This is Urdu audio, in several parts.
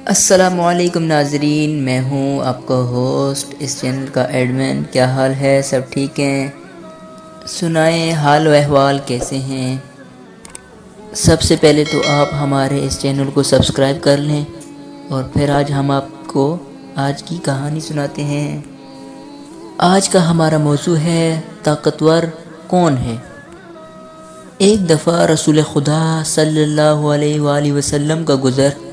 السلام علیکم ناظرین، میں ہوں آپ کا ہوسٹ، اس چینل کا ایڈمن۔ کیا حال ہے؟ سب ٹھیک ہیں؟ سنائیں حال و احوال کیسے ہیں؟ سب سے پہلے تو آپ ہمارے اس چینل کو سبسکرائب کر لیں، اور پھر آج ہم آپ کو آج کی کہانی سناتے ہیں۔ آج کا ہمارا موضوع ہے طاقتور کون ہے؟ ایک دفعہ رسول خدا صلی اللہ علیہ وآلہ وسلم کا گزر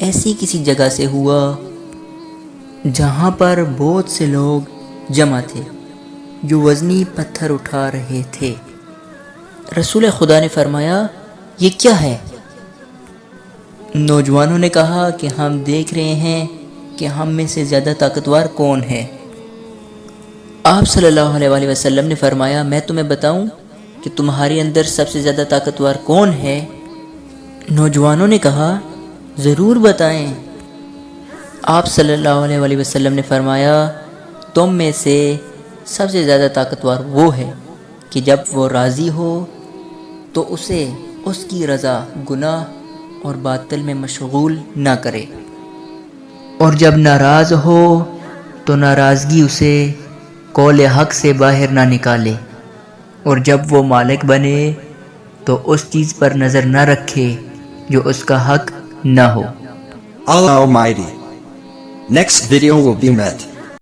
ایسی کسی جگہ سے ہوا جہاں پر بہت سے لوگ جمع تھے جو وزنی پتھر اٹھا رہے تھے۔ رسول خدا نے فرمایا، یہ کیا ہے؟ نوجوانوں نے کہا کہ ہم دیکھ رہے ہیں کہ ہم میں سے زیادہ طاقتور کون ہے۔ آپ صلی اللہ علیہ وآلہ وسلم نے فرمایا، میں تمہیں بتاؤں کہ تمہارے اندر سب سے زیادہ طاقتور کون ہے؟ نوجوانوں نے کہا، ضرور بتائیں۔ آپ صلی اللہ علیہ وآلہ وسلم نے فرمایا، تم میں سے سب سے زیادہ طاقتور وہ ہے کہ جب وہ راضی ہو تو اسے اس کی رضا گناہ اور باطل میں مشغول نہ کرے، اور جب ناراض ہو تو ناراضگی اسے قول حق سے باہر نہ نکالے، اور جب وہ مالک بنے تو اس چیز پر نظر نہ رکھے جو اس کا حق نہ ہو۔ Allah Almighty. Next video will be met.